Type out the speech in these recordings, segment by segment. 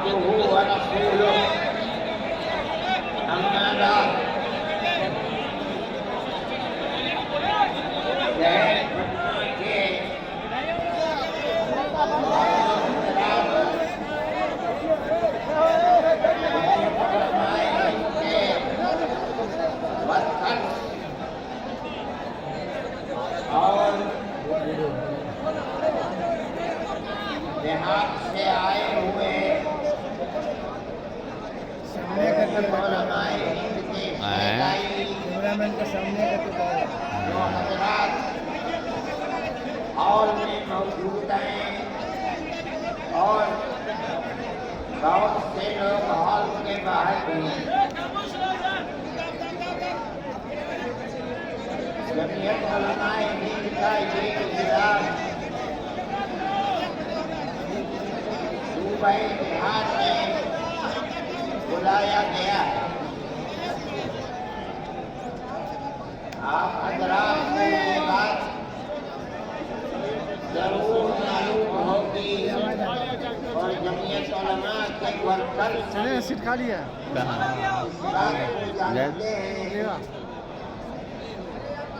عبده ورسوله أما بعد دیہات سے آئے ہوئے علماء ہند کے فیضائی جو حضرات ہال میں موجود ہیں اور بہت سے لوگ ہال کے باہر بھی ہیں، جمعیت علماء ہند کا یہ اجلاس صوبہ بہار میں بلایا گیا ہے۔ آپ حضرات کو یہ بات ضرور معلوم ہوگی اور جمعیت علماء کے ورکر اس بات کو جانتے ہیں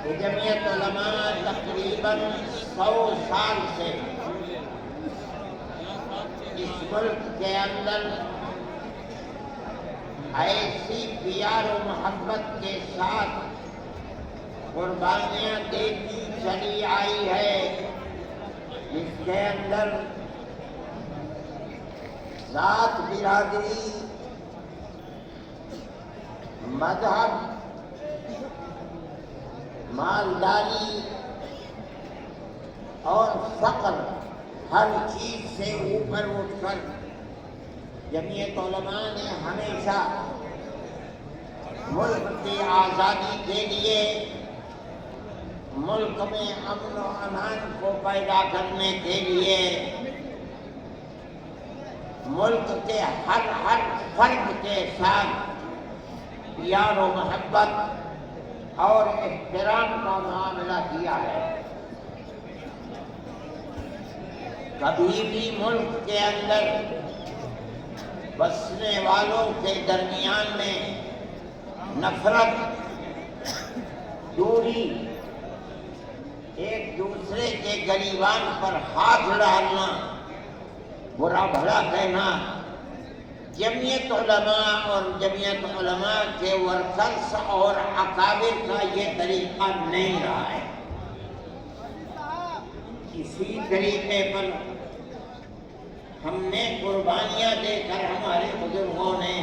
کہ جمعیت علماء تقریباً 100 سال سے اس ملک کے اندر ایسی پیار و محبت کے ساتھ قربانیاں دیتی چلی آئی ہے جس کے اندر ذات برادری، مذہب، مالداری اور فقر ہر چیز سے اوپر اٹھ کر جمعیت علماء نے ہمیشہ ملک کی آزادی کے لیے، ملک میں امن و امان کو پیدا کرنے کے لیے، ملک کے ہر فرد کے ساتھ پیار و محبت اور احترام کا معاملہ کیا ہے۔ کبھی بھی ملک کے اندر بسنے والوں کے درمیان میں نفرت، دوری، ایک دوسرے کے گریبان پر ہاتھ ڈالنا، برا بھلا کہنا، جمعیت علماء اور جمعیت علماء کے ورکرز اور اکابر کا یہ طریقہ نہیں رہا ہے۔ اسی طریقے پر ہم نے قربانیاں دے کر ہمارے بزرگوں نے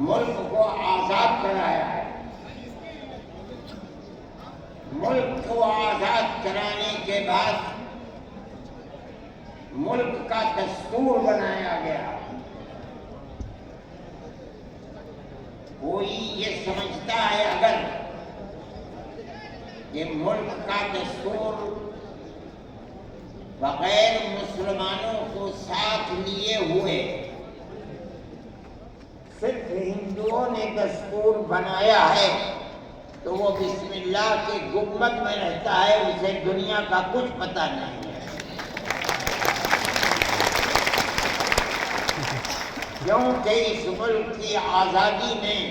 ملک کو آزاد کرایا ہے۔ ملک کو آزاد کرانے کے بعد ملک کا دستور بنایا گیا۔ کوئی یہ سمجھتا ہے اگر کہ ملک کا دستور بغیر مسلمانوں کو ساتھ لیے ہوئے صرف ہندوؤں نے دستور بنایا ہے تو وہ بسم اللہ کے گنبد میں رہتا ہے، اسے دنیا کا کچھ پتہ نہیں ہے۔ کیونکہ اس ملک کی آزادی میں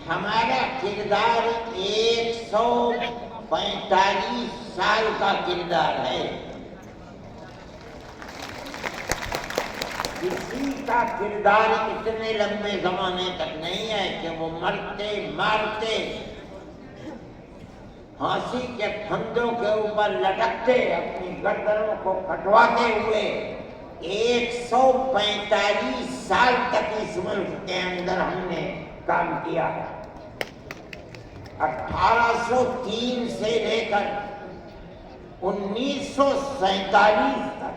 ہمارا کردار 145 سال کا کردار ہے۔ کسی کا کردار اتنے لمبے زمانے تک نہیں ہے کہ وہ مرتے مارتے پھانسی کے پھندوں کے اوپر لٹکتے اپنی گردنوں کو کٹواتے ہوئے 145 سال تک اس ملک کے اندر ہم نے کام کیا ہے۔ 1803 سے لے کر 1947 تک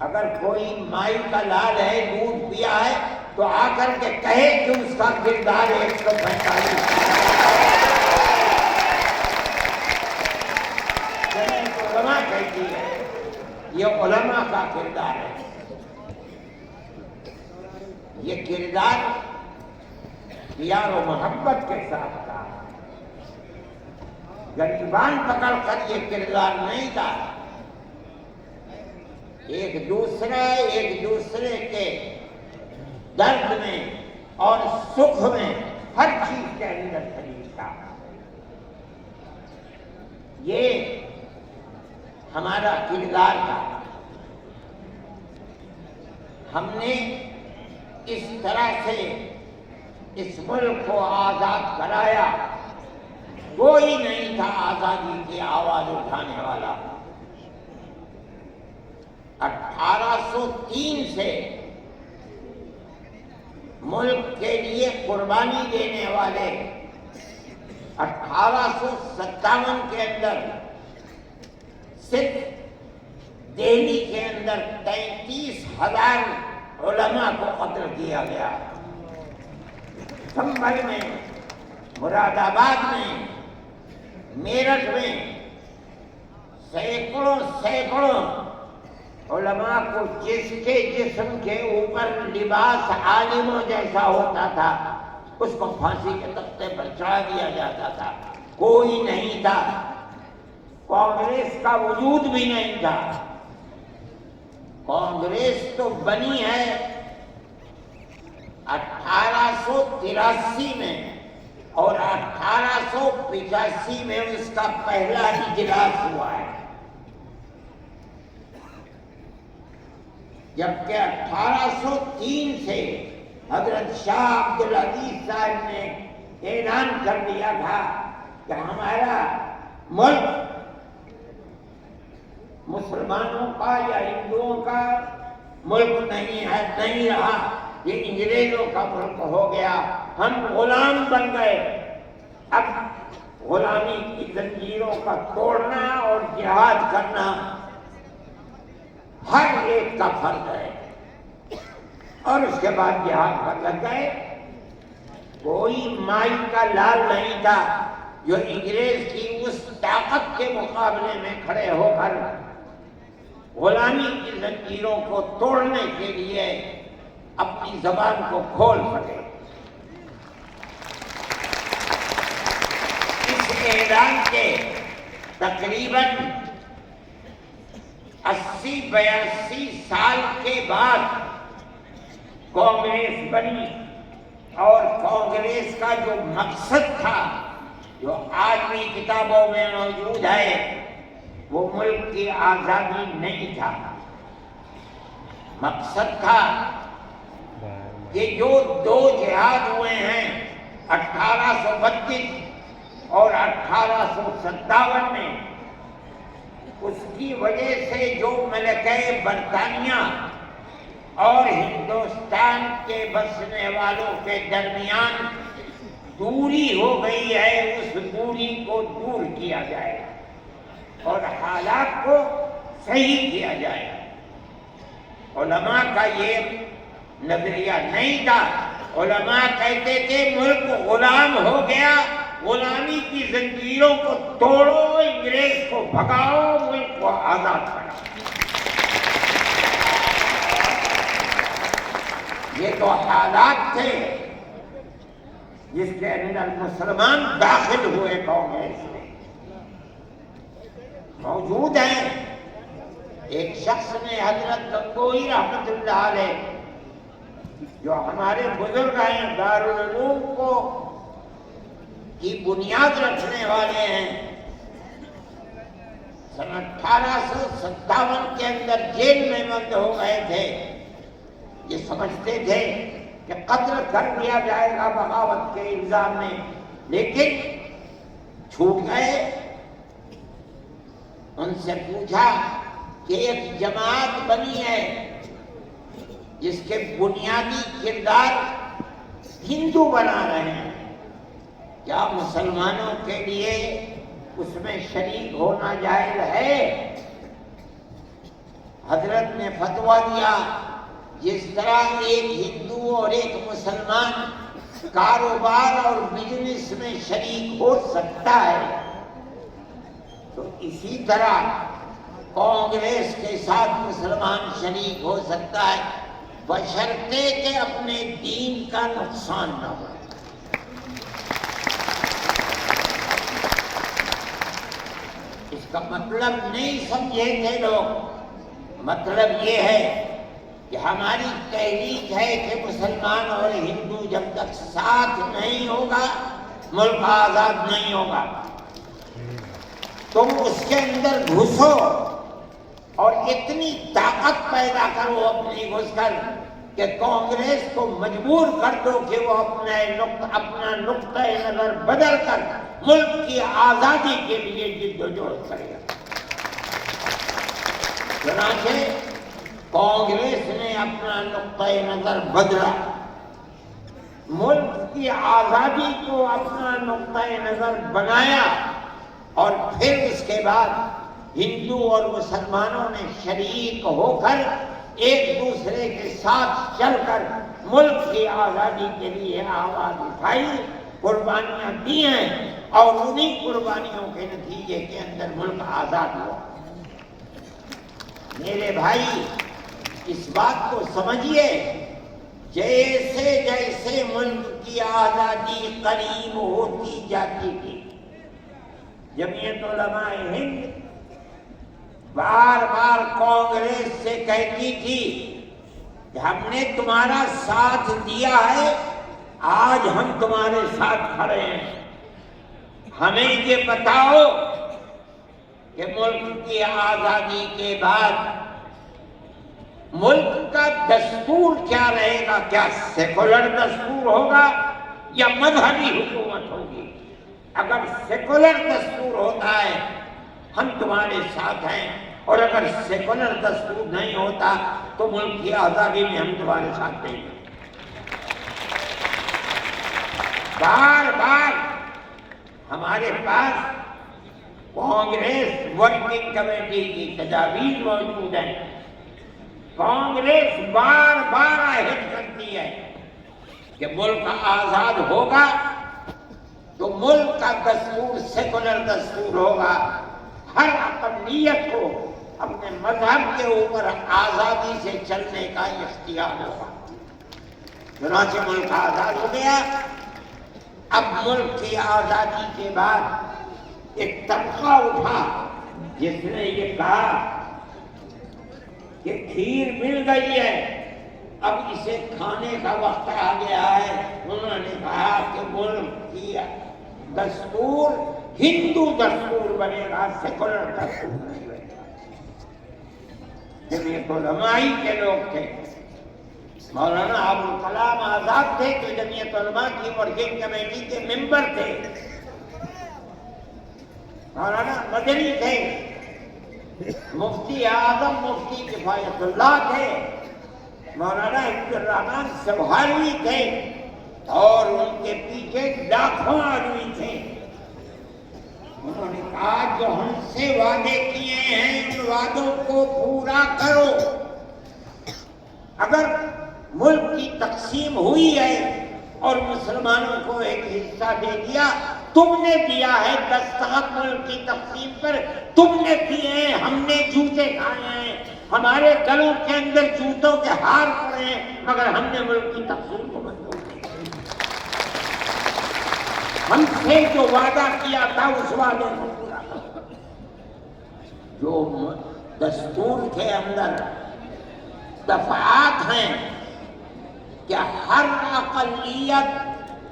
اگر کوئی مائی کا لال ہے، دودھ پیا ہے تو آ کر کے کہے کہ اس کا کردار 145 علماء کہتی ہے یہ علماء کا کردار ہے۔ یہ کردار پیار و محبت کے ساتھ تھا، گریبان پکڑ کر یہ کردار نہیں تھا۔ ایک دوسرے کے درد میں اور سکھ میں ہر چیز کے اندر شریک تھا. یہ ہمارا کردار تھا. ہم نے اس طرح سے اس ملک کو آزاد کرایا. کوئی نہیں تھا آزادی کی آواز اٹھانے والا. 1803 سے ملک کے لیے قربانی دینے والے 1857 کے اندر صرف دہلی کے اندر 33,000 علماء کو قتل کیا گیا. سنبھل میں، مراد آباد میں، میرٹھ میں سینکڑوں علماء کو جس کے جسم کے اوپر لباس عالموں جیسا ہوتا تھا اس کو پھانسی کے تختے پر چڑھا دیا جاتا تھا. کوئی نہیں تھا. کانگریس کا وجود بھی نہیں تھا. کانگریس تو بنی ہے 1883 میں اور 1885 میں اس کا پہلا اجلاس ہوا ہے. جبکہ 1803 سے حضرت شاہ عبدالعزیز صاحب نے اعلان کر دیا تھا کہ ہمارا ملک مسلمانوں کا یا ہندوؤں کا ملک نہیں رہا، یہ انگریزوں کا ملک ہو گیا. ہم غلام بن گئے. اب غلامی کی زنجیروں کا توڑنا اور جہاد کرنا ہر ایک کا فرض ہے. اور اس کے بعد جہاد پر لگ گئے. کوئی مائی کا لال نہیں تھا جو انگریز کی اس طاقت کے مقابلے میں کھڑے ہو کر غلامی کی زنجیروں کو توڑنے کے لیے اپنی زبان کو کھول سکے. اس اعلان کے تقریباً 80-82 سال کے بعد کانگریس بنی اور کانگریس کا جو مقصد تھا جو آج بھی کتابوں میں موجود ہے وہ ملک کی آزادی نہیں تھا. مقصد تھا کہ جو 2 جہاد ہوئے ہیں 1832 اور 1857 میں، اس کی وجہ سے جو ملکہ برطانیہ اور ہندوستان کے بسنے والوں کے درمیان دوری ہو گئی ہے، اس دوری کو دور کیا جائے اور حالات کو صحیح کیا جائے. علماء کا یہ نظریہ نہیں تھا. علماء کہتے تھے ملک غلام ہو گیا، غلامی کی زنجیروں کو توڑو، انگریز کو بھگاؤ، ملک کو آزاد کرو. یہ تو حالات تھے جس کے اندر مسلمان داخل ہوئے کانگریس میں. موجود ہیں. ایک شخص نے حضرت گنگوئی رحمت اللہ علیہ جو ہمارے بزرگ ہیں، دارالعلوم کو کی بنیاد رکھنے والے ہیں، سن 1857 کے اندر جیل میں بند ہو گئے تھے. یہ سمجھتے تھے کہ قتل کر دیا جائے گا بغاوت کے الزام میں، لیکن چھوٹ گئے. ان سے پوچھا کہ ایک جماعت بنی ہے جس کے بنیادی کردار ہندو بنا رہے ہیں، کیا مسلمانوں کے لیے اس میں شریک ہونا جائز ہے؟ حضرت نے فتویٰ دیا جس طرح ایک ہندو اور ایک مسلمان کاروبار اور بزنس میں شریک ہو سکتا ہے، تو اسی طرح کانگریس کے ساتھ مسلمان شریک ہو سکتا ہے، بشرطے کہ اپنے دین کا نقصان نہ ہو. اس کا مطلب نہیں سمجھے تھے لوگ مطلب یہ ہے کہ ہماری تحریک ہے کہ مسلمان اور ہندو جب تک ساتھ نہیں ہوگا ملک آزاد نہیں ہوگا. تم اس کے اندر گھسو اور اتنی طاقت پیدا کرو اپنی گھس کر کہ کانگریس کو مجبور کر دو کہ وہ اپنا نقطۂ نظر بدل کر ملک کی آزادی کے لیے جد و جہد کرے گا. چنانچہ کانگریس نے اپنا نقطۂ نظر بدلا، ملک کی آزادی کو اپنا نقطۂ نظر بنایا، اور پھر اس کے بعد ہندو اور مسلمانوں نے شریک ہو کر ایک دوسرے کے ساتھ چل کر ملک کی آزادی کے لیے آواز اٹھائی، قربانیاں دی ہیں، اور انہی قربانیوں کے نتیجے کے اندر ملک آزاد ہوا. میرے بھائی اس بات کو سمجھیے، جیسے جیسے ملک کی آزادی قریب ہوتی جاتی تھی، جمعیت علماء ہند بار بار کانگریس سے کہتی تھی کہ ہم نے تمہارا ساتھ دیا ہے، آج ہم تمہارے ساتھ کھڑے ہیں، ہمیں یہ بتاؤ کہ ملک کی آزادی کے بعد ملک کا دستور کیا رہے گا، کیا سیکولر دستور ہوگا یا مذہبی حکومت ہوگی؟ اگر سیکولر دستور ہوتا ہے ہم تمہارے ساتھ ہیں، اور اگر سیکولر دستور نہیں ہوتا تو ملک کی آزادی میں ہم تمہارے ساتھ نہیں ہیں. بار بار ہمارے پاس کانگریس ورکنگ کمیٹی کی تجاویز موجود ہیں. کانگریس بار بار عہد کرتی ہے کہ ملک آزاد ہوگا تو ملک کا دستور سیکولر دستور ہوگا، ہر اقلیت کو اپنے مذہب کے اوپر آزادی سے چلنے کا اختیار ہوگا. چنانچہ ملک آزاد ہو گیا. اب ملک کی آزادی کے بعد ایک طبقہ اٹھا جس نے یہ کہا کہ کھیر مل گئی ہے، اب اسے کھانے کا وقت آ گیا ہے. انہوں نے کہا کہ ملک کی دستور ہندو دستور بنے گا، سیکولر دستور نہیں بنے گا. جمعیت علماء کے لوگ تھے، مولانا ابوالکلام آزاد تھے جو جمعیت علماء کی ورکنگ کمیٹی کے ممبر تھے، مولانا مدنی تھے، مفتی اعظم مفتی کفایت اللہ تھے، مولانا عبدالرحمن سبحانی تھے، اور ان کے پیچھے لاکھوں آدمی تھے. انہوں نے کہا جو ہم سے وعدے کیے ہیں ان وعدوں کو پورا کرو. اگر ملک کی تقسیم ہوئی ہے اور مسلمانوں کو ایک حصہ دے دیا، تم نے دیا ہے دستخط ملک کی تقسیم پر، تم نے کیے ہیں، ہم نے جوتے کھائے ہیں، ہمارے گلوں کے اندر جوتوں کے ہار پڑے ہیں، مگر ہم نے ملک کی تقسیم کو منظور کیا. ہم سے جو وعدہ کیا تھا اس وعدے کو پورا کرو. جو دستور کے اندر دفعات ہیں کہ ہر اقلیت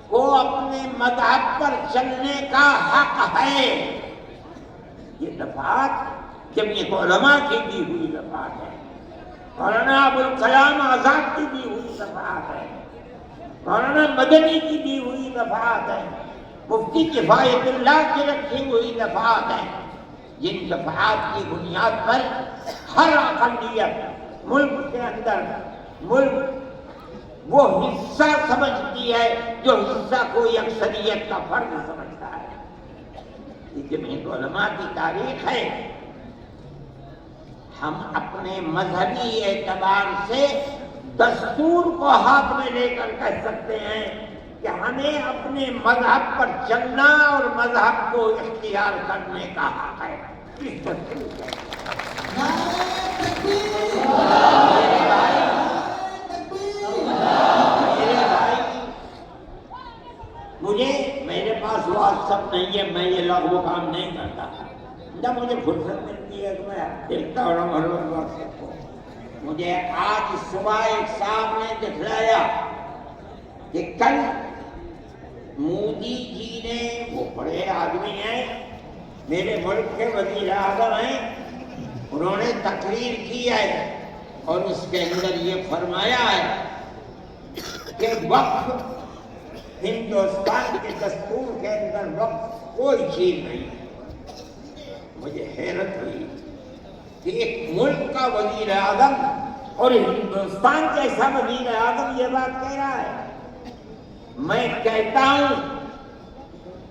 کو اپنے مذہب پر چلنے کا حق ہے، یہ دفعات جمعیت علماء کی دی ہوئی دفعات ہے، مولانا ابوالکلام آزاد کی دی ہوئی دفعات ہے، مولانا مدنی کی دی ہوئی دفعات ہے، مفتی کفایت اللہ کی رکھی ہوئی دفعات ہیں. جن دفعات کی بنیاد پر ہر اقلیت ملک کے اندر ملک وہ حصہ سمجھتی ہے جو حصہ کوئی اکثریت کا فرد سمجھتا ہے. یہ جمعیت علماء کی تاریخ ہے. ہم اپنے مذہبی اعتبار سے دستور کو ہاتھ میں لے کر کہہ سکتے ہیں کہ ہمیں اپنے مذہب پر چلنا اور مذہب کو اختیار کرنے کا حق ہے. اس دستور سے میرے پاس واٹس ایپ نہیں ہے، میں یہ لغو کام نہیں کرتا. جب مجھے فرصت ملتی ہے تو میں دیکھتا ہوں سب کو. مجھے آج صبح ایک صاحب نے دکھلایا کہ کل مودی جی نے، وہ بڑے آدمی ہیں، میرے ملک کے وزیر اعظم ہیں، انہوں نے تقریر کی ہے اور اس کے اندر یہ فرمایا ہے کہ وقف ہندوستان کے دستور کے اندر وقف کوئی چیز نہیں ہے. مجھے حیرت ہوئی کہ ایک ملک کا وزیر اعظم اور ہندوستان جیسا وزیر اعظم یہ بات کہہ رہا ہے. میں کہتا ہوں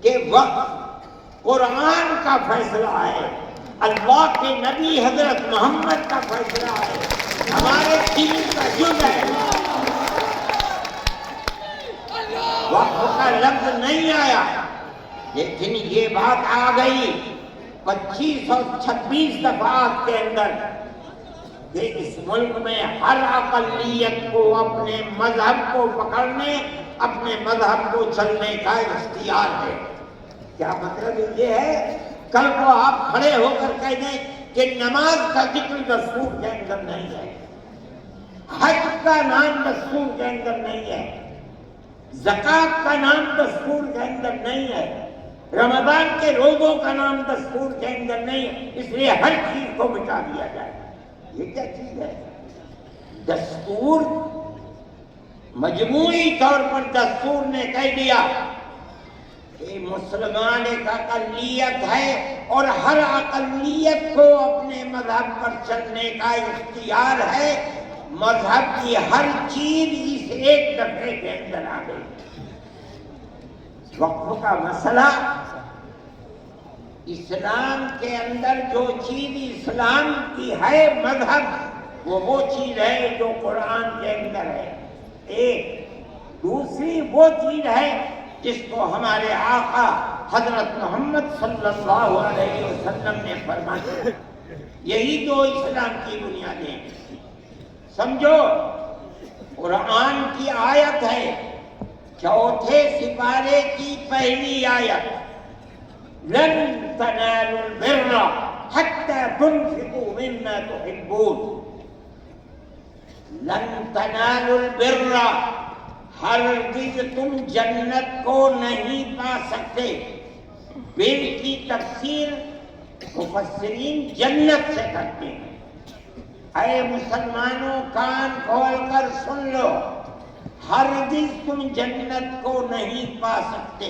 کہ وقت قرآن کا فیصلہ ہے، اللہ کے نبی حضرت محمد کا فیصلہ ہے، ہمارے دین کا جز ہے. وقت کا لفظ نہیں آیا، لیکن یہ بات آ گئی 2526 دفعات کے اندر کہ اس ملک میں ہر اقلیت کو اپنے مذہب کو پکڑنے، اپنے مذہب کو چلنے کا اختیار ہے. کیا مطلب یہ ہے؟ کل کو آپ کھڑے ہو کر کہہ دیں کہ نماز کا ذکر دستور کے اندر نہیں ہے، حج کا نام دستور کے اندر نہیں ہے، زکوٰۃ کا نام دستور کے اندر نہیں ہے، رمضان کے روزوں کا نام دستور کے اندر نہیں ہے، اس لیے ہر چیز کو مٹا دیا جائے. یہ کیا چیز ہے؟ دستور مجموعی طور پر دستور نے کہہ دیا کہ مسلمان ایک اقلیت ہے اور ہر اقلیت کو اپنے مذہب پر چلنے کا اختیار ہے. مذہب کی ہر چیز اس ایک دفعے کے اندر آ گئی. وقف کا مسئلہ، اسلام کے اندر جو چیز اسلام کی ہے مذہب، وہ چیز ہے جو قرآن کے اندر ہے. ایک دوسری وہ چیز ہے جس کو ہمارے آقا حضرت محمد صلی اللہ علیہ وسلم نے فرمایا. یہی دو اسلام کی بنیادیں ہیں. سمجھو، قرآن کی آیت ہے 4 سپارے کی پہلی آیت، لن تنالوا البر حتى تنفقوا مما تحبون. لن تنالوا البر، ہرگز تم جنت کو نہیں پا سکتے. بر کی تفسیر مفسرین جنت سے کرتے ہیں. اے مسلمانوں کان کھول کر سن لو، ہرگز تم جنت کو نہیں پا سکتے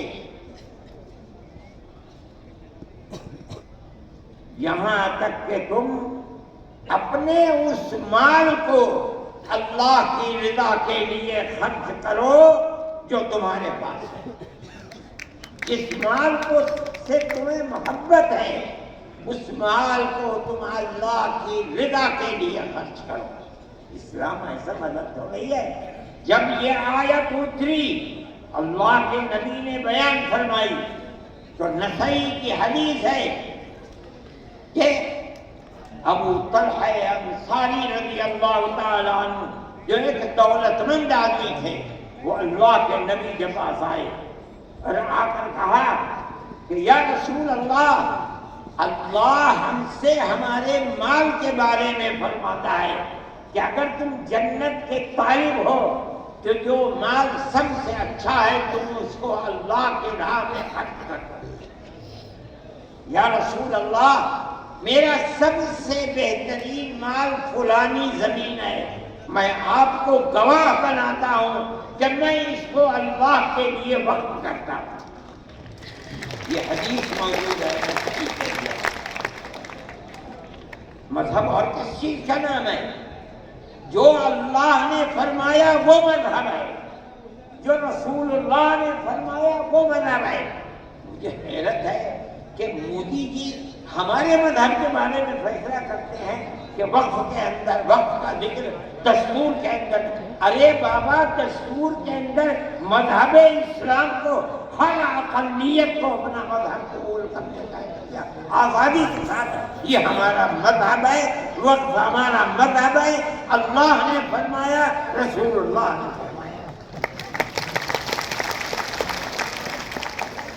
یہاں تک کہ تم اپنے اس مال کو اللہ کی رضا کے لیے خرچ کرو جو تمہارے پاس ہے. جس مال کو سے تمہیں محبت ہے، اس مال کو تم اللہ کی رضا کے لیے خرچ کرو. اسلام ایسا مذہب تو نہیں ہے. جب یہ آیت اتری، اللہ کے نبی نے بیان فرمائی، تو نسائی کی حدیث ہے کہ ابو طلحہ انصاری رضی اللہ تعالیٰ عنہ جو ایک دولت مند آدمی تھے، وہ اللہ کے نبی کے پاس آئے اور آ کر کہا کہ یا رسول اللہ، اللہ ہم سے ہمارے مال کے بارے میں فرماتا ہے کہ اگر تم جنت کے طالب ہو تو جو مال سب سے اچھا ہے تم اس کو اللہ کی راہ میں خرچ کر دو. یا رسول اللہ، میرا سب سے بہترین مال فلانی زمین ہے، میں آپ کو گواہ بناتا ہوں کہ میں اس کو اللہ کے لیے وقف کرتا ہوں. یہ حدیث موجود ہے. مذہب اور کس چیز کا نام ہے؟ جو اللہ نے فرمایا وہ مذہب ہے، جو رسول اللہ نے فرمایا وہ مذہب ہے. مجھے حیرت ہے کہ مودی جی ہمارے مذہب کے بارے میں فیصلہ کرتے ہیں کہ وقف کے اندر، وقف کا ذکر دستور کے اندر. ارے بابا، دستور کے اندر مذہب اسلام کو ہر اقلیت کو اپنا مذہب قبول کرنے کا آزادی کے ساتھ، یہ ہمارا مذہب ہے، وقف ہمارا مذہب ہے. اللہ نے فرمایا، رسول اللہ نے فرمایا.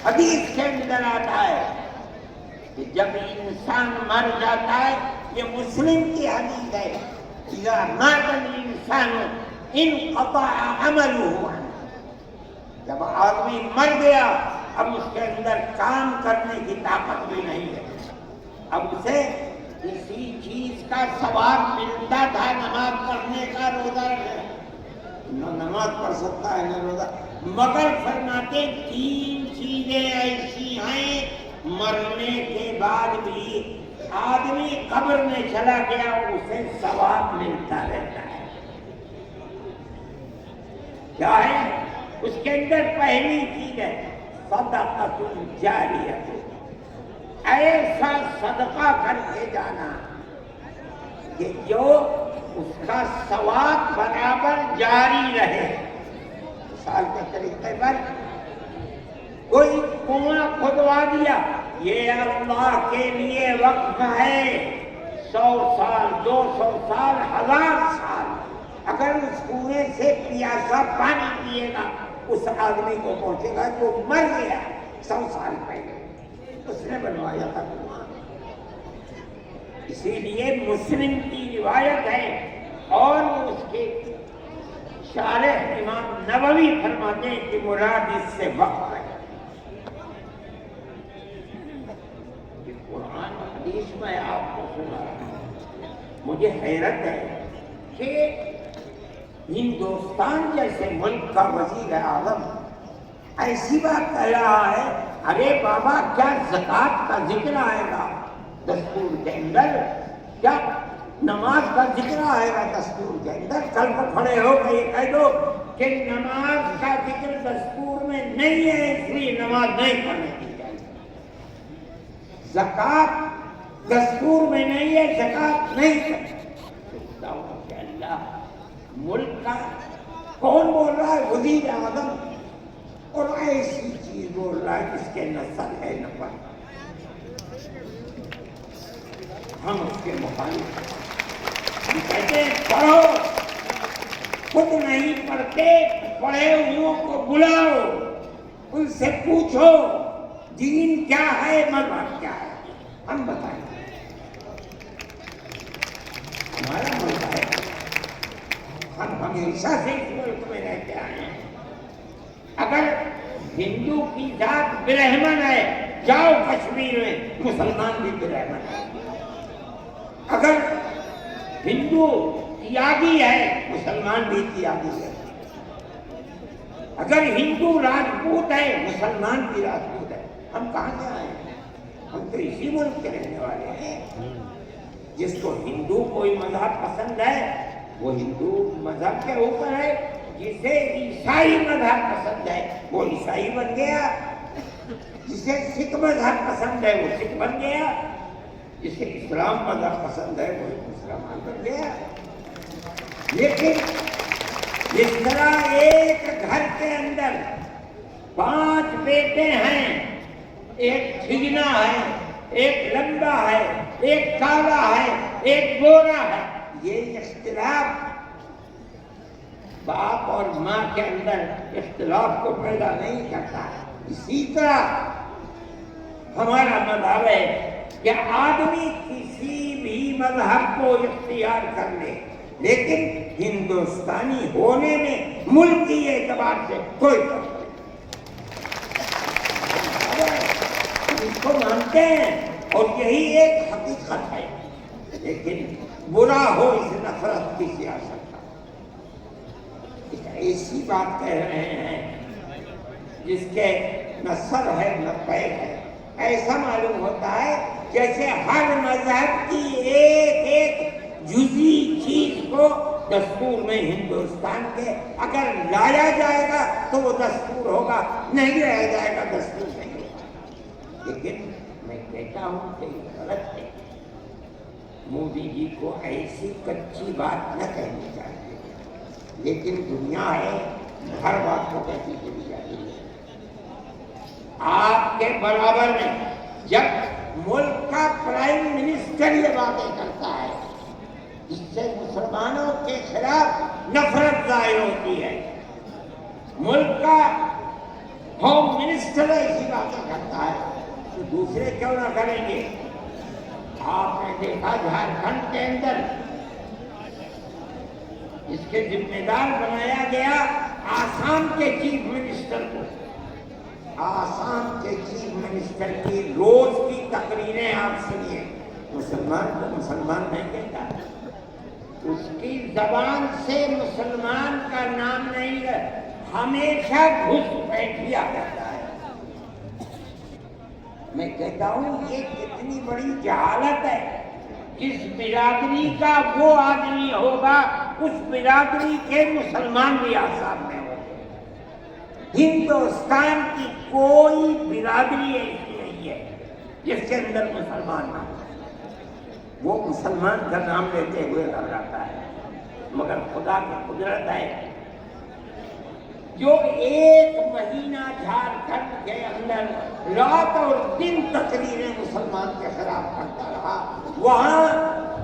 حدیث کے اندر آتا ہے کہ جب انسان مر جاتا ہے، یہ مسلم کی حدیث ہے، اذا مات الانسان انقطع عمله عنه، جب آدمی مر گیا اب اس کے اندر کام کرنے کی طاقت بھی نہیں ہے، اب اسے کسی چیز کا ثواب ملتا تھا نماز پڑھنے کا، روزہ نہ نماز پڑھ سکتا ہے نہ روزہ، مگر فرماتے تین چیزیں ایسی ہیں مرنے کے بعد بھی آدمی قبر میں چلا گیا اسے ثواب ملتا رہتا ہے۔ کیا ہے؟ اس کے اندر پہلی چیز ہے صدقۃ جاریہ، ایسا صدقہ کر کے جانا کہ جو اس کا ثواب برابر جاری رہے۔ مثال کے طریقے پر کوئی کنواں کھدوا دیا، یہ اللہ کے لیے وقف ہے، 100 سال 200 سال 1000 سال، اگر اس کنویں سے پیاسا پانی پیے گا اس آدمی کو پہنچے گا جو مر گیا 100 سال پہلے، اس نے بنوایا تھا کنواں۔ اسی لیے مسلم کی روایت ہے اور اس کے شارح امام نووی فرماتے ہیں کہ مراد اس سے وقف ہے۔ قرآن حدیث میں آپ کو سنا رہا ہوں، مجھے حیرت ہے کہ ہندوستان جیسے ملک کا وزیر اعظم ایسی بات کہہ رہا ہے، ارے بابا کیا زکوٰۃ کا ذکر آئے گا دستور کے اندر، کیا نماز کا ذکر آئے گا دستور کے اندر؟ کل کو کھڑے ہو کے یہ کہہ دو کہ نماز کا ذکر دستور میں نہیں ہے اس لیے نماز نہیں پڑھنے کی چاہیے، زکوٰۃ دستور میں نہیں ہے زکوٰۃ نہیں کرنی۔ اللہ ملک کا کون بول رہا ہے؟ وزیر اعظم، اور ایسی چیز بول رہا ہے جس کے نہ سر ہے نہ پر، ہم اس کے مخالف، ہم کہتے ہیں پڑھو، خود نہیں پڑھتے پڑھے ہوئوں کو بلاؤ، ان سے پوچھو دین کیا ہے مذہب کیا ہے، ہم بتائیں گے۔ ہمارا ملک ہے، ہم ہمیشہ سے اس ملک میں رہتے آئے ہیں، اگر ہندو کی ذات برہمن ہے جاؤ کشمیر میں مسلمان بھی برہمن ہے، اگر ہندو تیاگی ہے مسلمان بھی تیاگی ہے، اگر ہندو راجپوت ہے مسلمان بھی راجپوت ہے، ہم کہاں سے آئے ہیں؟ ہم تو اسی ملک کے رہنے والے ہیں۔ جس کو ہندو کوئی مذہب پسند ہے وہ ہندو مذہب کے اوپر ہے، جسے عیسائی مذہب پسند ہے وہ عیسائی بن گیا، جسے سکھ مذہب پسند ہے وہ سکھ بن گیا، جسے اسلام مذہب پسند ہے وہ مسلمان بن گیا۔ لیکن جس طرح ایک گھر کے اندر 5 بیٹے ہیں، ایک ٹھگنا ہے، ایک لمبا ہے، ایک کالا ہے، ایک گورا ہے، یہ اختلاف باپ اور ماں کے اندر اختلاف کو پیدا نہیں کرتا ہے۔ اسی طرح ہمارا مذہب ہے کہ آدمی کسی بھی مذہب کو اختیار کر لے، لیکن ہندوستانی ہونے میں ملکی اعتبار سے کوئی فرق نہیں، اس کو مانتے ہیں اور یہی ایک حقیقت ہے، لیکن برا ہو اس نفرت کی سیاست کا۔ ایسی بات کہہ رہے ہیں جس کے نہ سر ہے نہ پیر ہے، ایسا معلوم ہوتا ہے جیسے ہر مذہب کی ایک ایک جزئی چیز کو دستور میں ہندوستان کے اگر لایا جائے گا تو وہ دستور ہوگا، نہیں لایا جائے گا دستور نہیں ہوگا۔ لیکن میں کہتا ہوں کہ یہ غلط ہے، مودی جی کو ایسی کچی بات نہ کہنی چاہیے، لیکن دنیا ہے ہر بات کو کہتی چلی جاتی ہے۔ آپ کے برابر میں جب ملک کا پرائم منسٹر یہ باتیں کرتا ہے اس سے مسلمانوں کے خلاف نفرت ظاہر ہوتی ہے، ملک کا ہوم منسٹر ایسی باتیں کرتا ہے تو دوسرے کیوں نہ کریں گے؟ آپ نے دیکھا جھارکھنڈ کے اندر اس کے ذمہ دار بنایا گیا آسام کے چیف منسٹر کو. آسام کے چیف منسٹر کی روز کی تقریریں آپ سنیے. مسلمان کو مسلمان نہیں کہتا، اس کی زبان سے مسلمان کا نام نہیں ہے، ہمیشہ گھس بیٹھیا کرتا ہے. میں کہتا ہوں یہ کتنی بڑی جہالت ہے. جس برادری کا وہ آدمی ہوگا اس برادری کے مسلمان بھی آسام میں ہوں گے. ہندوستان کی کوئی برادری ایسی نہیں ہے جس کے اندر مسلمان نہ ہو. وہ مسلمان کا نام لیتے ہوئے گھبراتا ہے، مگر خدا کی قدرت ہے جو 1 مہینہ جھارکھنڈ کے اندر رات اور دن تقریریں مسلمان کے خلاف کرتا رہا، وہاں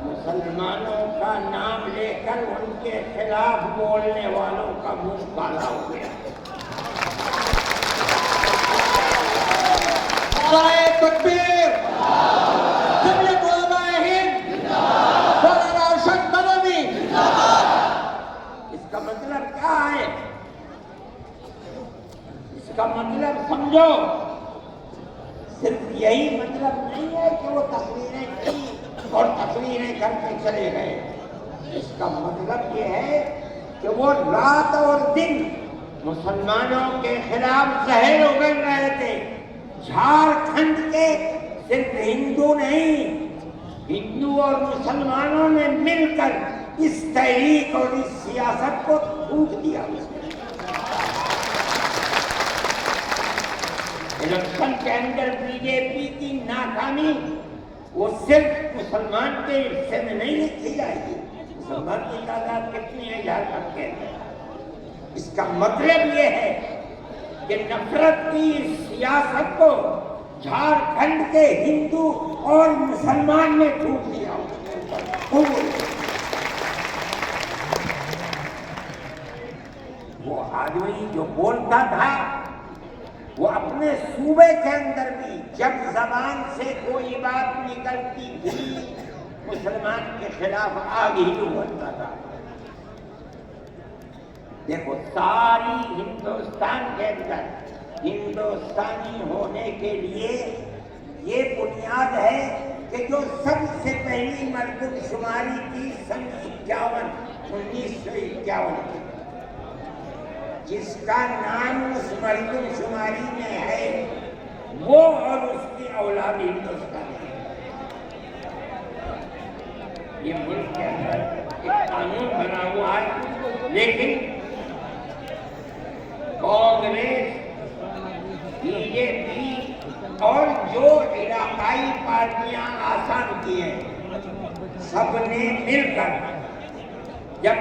مسلمانوں کا نام لے کر ان کے خلاف بولنے والوں کا منہ کالا ہو گیا. نعرہ تکبیر، جمہوریت علماء ہند، مولانا ارشد مدنی. اس کا مطلب کیا ہے؟ اس کا مطلب سمجھو. صرف یہی مطلب نہیں ہے کہ وہ تقریریں کی اور تقریریں کر کے چلے گئے. اس کا مطلب یہ ہے کہ وہ رات اور دن مسلمانوں کے خلاف زہر اگل رہے تھے. جھارکھنڈ کے صرف ہندو نہیں، ہندو اور مسلمانوں نے مل کر اس تحریک اور اس سیاست کو تھوک دیا. الیکشن کے اندر بی جے پی کی ناکامی وہ صرف مسلمان کے حصے میں نہیں لکھی جائے گی. مسلمان کی تعداد کتنی ہے جھارکھنڈ کے اندر؟ اس کا مطلب یہ ہے کہ نفرت کی اس سیاست کو جھارکھنڈ کے ہندو اور مسلمان نے تھوک دیا. وہ آدمی جو بولتا تھا وہ اپنے صوبے کے اندر بھی جب زبان سے کوئی بات نکلتی تھی مسلمان کے خلاف آگ ہی اگلتا تھا. دیکھو ساری ہندوستان کے اندر ہندوستانی ہونے کے لیے یہ بنیاد ہے کہ جو سب سے پہلی مردم شماری کی سن 1951 کی، جس کا نام اس مردم شماری میں ہے وہ اور اس کی اولاد ہندوستانی ہے. یہ ملک کے اندر ایک قانون بنا ہوا ہے، لیکن کانگریس، بی جے پی اور جو علاقائی پارٹیاں آسام کی ہیں سب نے مل کر جب